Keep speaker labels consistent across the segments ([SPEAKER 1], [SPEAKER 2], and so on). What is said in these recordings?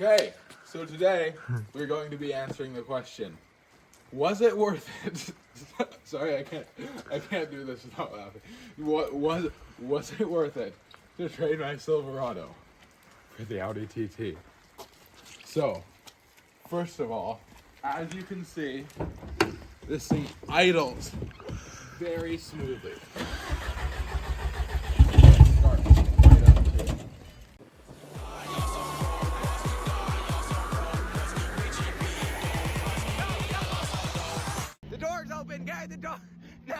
[SPEAKER 1] Okay, so today we're going to be answering the question: was it worth it? Sorry, I can't do this without laughing. Was it worth it to trade my Silverado for the Audi TT? So, first of all, as you can see, this thing idles very smoothly. Let's start right up to it.
[SPEAKER 2] The door's open, guy. The door. No.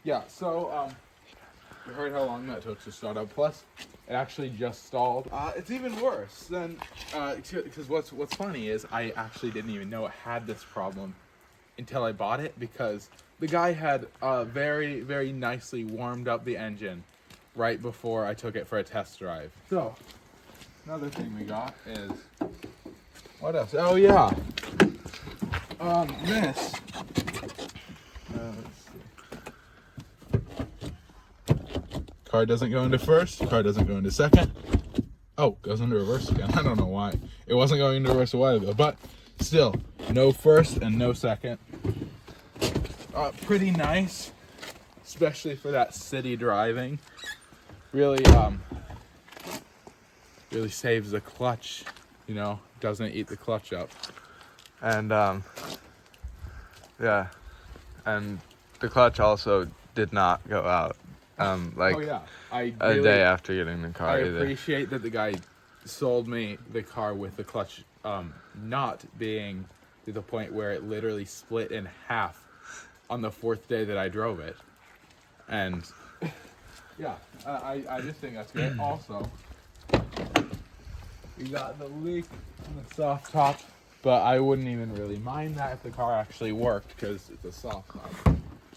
[SPEAKER 1] Yeah, so you heard how long that took to start up. Plus, it actually just stalled. It's even worse than because what's funny is I actually didn't even know it had this problem until I bought it, because the guy had very, very nicely warmed up the engine right before I took it for a test drive. So another thing we got is, what else? Oh yeah, this. Let's see. Car doesn't go into first. Car doesn't go into second. Oh, goes into reverse again. I don't know why. It wasn't going into reverse a while ago, but still, no first and no second. Pretty nice, especially for that city driving. Really, really saves the clutch. You know, doesn't eat the clutch up.
[SPEAKER 3] And yeah, and the clutch also did not go out. Like
[SPEAKER 1] oh yeah, a
[SPEAKER 3] day after getting the car.
[SPEAKER 1] I
[SPEAKER 3] either.
[SPEAKER 1] appreciate that the guy sold me the car with the clutch not being to the point where it literally split in half on the fourth day that I drove it. And yeah, I just think that's great. Also, you got the leak on the soft top, but I wouldn't even really mind that if the car actually worked, because it's a soft top.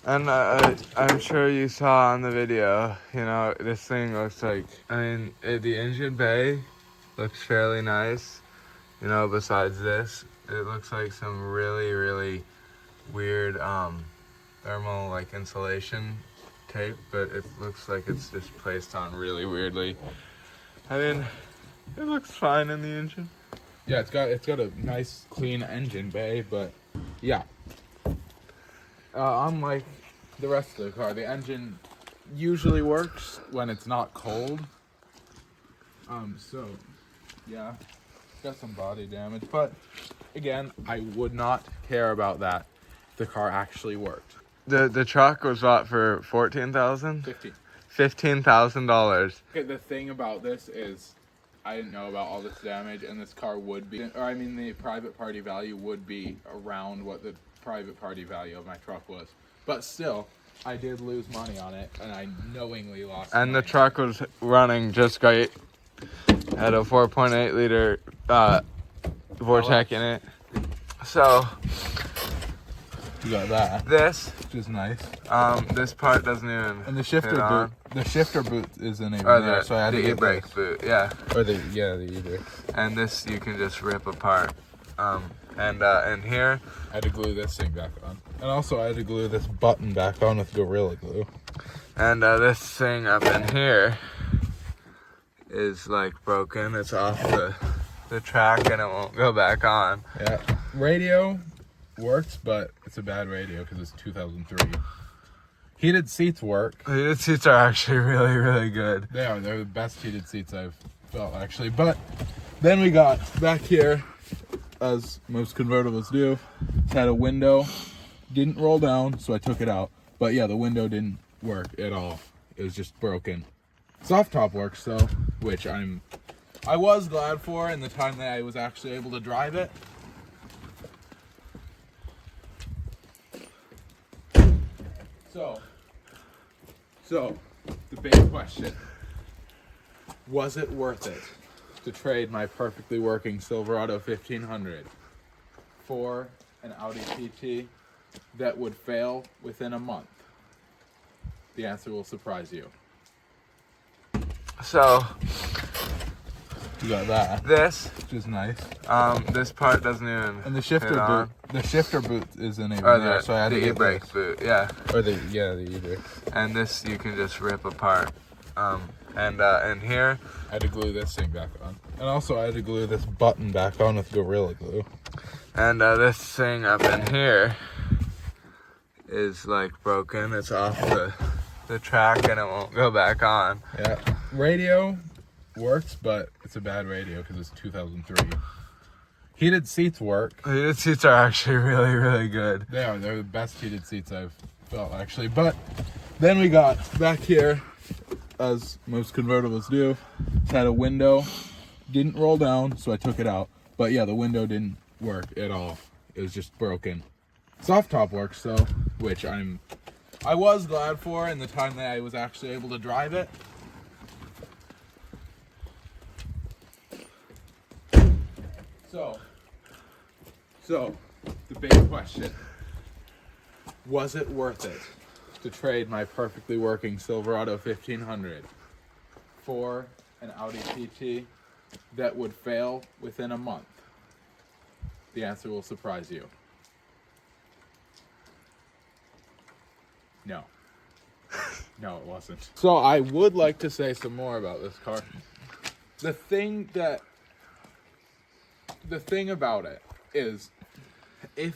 [SPEAKER 3] And I'm sure you saw on the video, you know, this thing looks like, I mean, the engine bay looks fairly nice. You know, besides this, it looks like some really, really weird thermal, like, insulation tape, but it looks like it's just placed on really weirdly. I mean, it looks fine in the engine.
[SPEAKER 1] Yeah, it's got a nice, clean engine bay, but yeah. Unlike the rest of the car, the engine usually works when it's not cold. So yeah, got some body damage, but again, I would not care about that if the car actually worked.
[SPEAKER 3] The truck was bought for $14,000?
[SPEAKER 1] 15.
[SPEAKER 3] $15,000.
[SPEAKER 1] Okay, the thing about this is, I didn't know about all this damage, and this car would be, or I mean, the private party value would be around what the private party value of my truck was. But still, I did lose money on it, and I knowingly lost
[SPEAKER 3] And
[SPEAKER 1] money.
[SPEAKER 3] the truck was running just great. Had a 4.8 liter Vortec in it. So
[SPEAKER 1] You got that,
[SPEAKER 3] this,
[SPEAKER 1] which is nice.
[SPEAKER 3] this part doesn't even.
[SPEAKER 1] And the shifter
[SPEAKER 3] fit on.
[SPEAKER 1] boot, the shifter boot isn't even
[SPEAKER 3] Or
[SPEAKER 1] there, so I had to
[SPEAKER 3] the
[SPEAKER 1] get
[SPEAKER 3] e-brake
[SPEAKER 1] this.
[SPEAKER 3] boot, yeah.
[SPEAKER 1] Or the e-brake.
[SPEAKER 3] And this you can just rip apart. And here,
[SPEAKER 1] I had to glue this thing back on, and also I had to glue this button back on with Gorilla Glue.
[SPEAKER 3] and this thing up in here is like broken. It's off the track and it won't go back on.
[SPEAKER 1] Yeah, radio works, but it's a bad radio because it's 2003. Heated seats work.
[SPEAKER 3] The heated seats are actually really, really good.
[SPEAKER 1] They are. They're the best heated seats I've felt, actually. But then we got back here, as most convertibles do, it had a window. Didn't roll down, so I took it out. But yeah, the window didn't work at all. It was just broken. Soft top works though, which I was glad for in the time that I was actually able to drive it. So the big question: was it worth it to trade my perfectly working Silverado 1500 for an Audi TT that would fail within a month? The answer will surprise you.
[SPEAKER 3] So
[SPEAKER 1] You got that,
[SPEAKER 3] this,
[SPEAKER 1] which is nice.
[SPEAKER 3] this part doesn't even.
[SPEAKER 1] And the shifter
[SPEAKER 3] fit on.
[SPEAKER 1] boot, The shifter boot isn't even
[SPEAKER 3] or
[SPEAKER 1] there, so I had to
[SPEAKER 3] the
[SPEAKER 1] get
[SPEAKER 3] e-brake boot, yeah.
[SPEAKER 1] Or the e-brake.
[SPEAKER 3] And this you can just rip apart. And here,
[SPEAKER 1] I had to glue this thing back on. And also I had to glue this button back on with Gorilla Glue.
[SPEAKER 3] and this thing up in here is like broken. It's off the track and it won't go back on.
[SPEAKER 1] Yeah, radio works, but it's a bad radio because it's 2003. Heated seats work.
[SPEAKER 3] Heated seats are actually really, really good.
[SPEAKER 1] They are. They're the best heated seats I've felt, actually. But then we got back here, as most convertibles do, it had a window. Didn't roll down, so I took it out. But yeah, the window didn't work at all. It was just broken. Soft top works though, which I was glad for in the time that I was actually able to drive it. So the big question, was it worth it to trade my perfectly working Silverado 1500 for an Audi TT that would fail within a month? The answer will surprise you. No. No, it wasn't. So I would like to say some more about this car. The thing about it is, if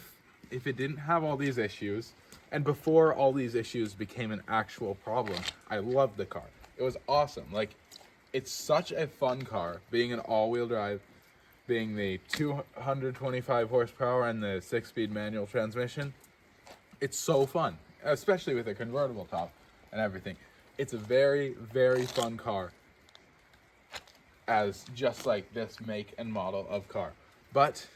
[SPEAKER 1] it didn't have all these issues, and before all these issues became an actual problem, I loved the car. It was awesome. Like, it's such a fun car, being an all-wheel drive, being the 225 horsepower and the 6-speed manual transmission. It's so fun, especially with a convertible top and everything. It's a very, very fun car as just like this make and model of car. But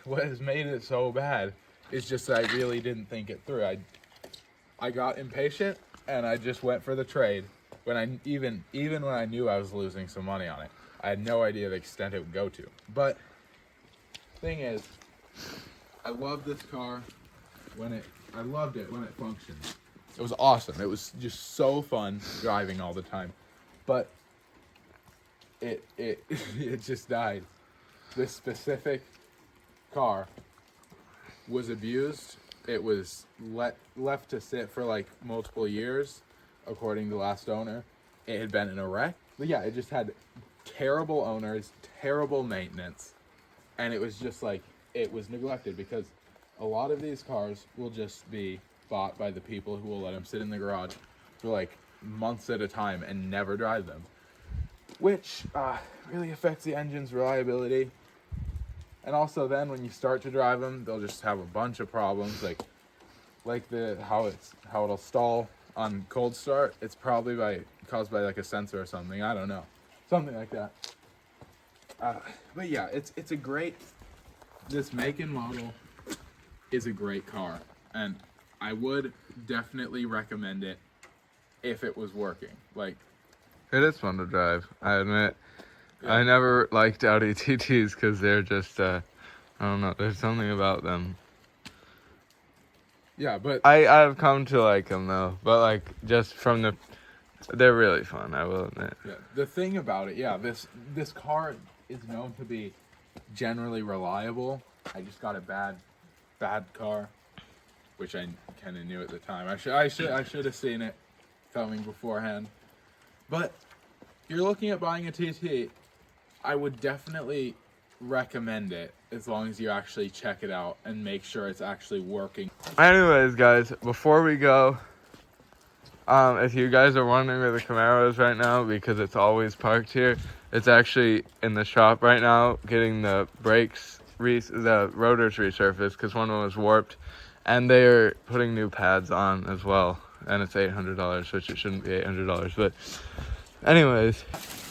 [SPEAKER 1] what has made it so bad is just that I really didn't think it through. I got impatient and I just went for the trade when I even when I knew I was losing some money on it. I had no idea the extent it would go to. But thing is, I love this car I loved it when it functioned. It was awesome. It was just so fun driving all the time. But it just died. This specific car was abused. It was left to sit for like multiple years, according to the last owner. It had been in a wreck. But yeah, it just had terrible owners, terrible maintenance, and it was just like, it was neglected, because a lot of these cars will just be bought by the people who will let them sit in the garage for like months at a time and never drive them, which really affects the engine's reliability. And also then when you start to drive them, they'll just have a bunch of problems, like how it'll stall on cold start. It's probably caused by like a sensor or something. I don't know, something like that. But yeah, it's a great. This make and model is a great car, and I would definitely recommend it if it was working. Like,
[SPEAKER 3] it is fun to drive, I admit.
[SPEAKER 1] Yeah.
[SPEAKER 3] I never liked Audi TTs because they're just, I don't know, there's something about them.
[SPEAKER 1] Yeah, but
[SPEAKER 3] I've come to like them though, but like just from they're really fun, I will admit.
[SPEAKER 1] yeah, the thing about it, yeah, this car is known to be generally reliable. I just got a bad car, which I kind of knew at the time. I should have seen it coming beforehand. But if you're looking at buying a TT, I would definitely recommend it, as long as you actually check it out and make sure it's actually working.
[SPEAKER 3] Anyways, guys, before we go, if you guys are wondering where the Camaro is right now, because it's always parked here, it's actually in the shop right now getting the brakes, the rotors resurfaced, because one of them was warped, and they are putting new pads on as well, and it's $800, which it shouldn't be $800, but anyways.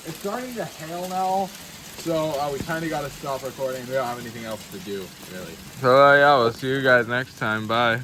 [SPEAKER 1] It's starting to hail now, so we kind of got to stop recording. We don't have anything else to do, really.
[SPEAKER 3] So yeah, we'll see you guys next time. Bye.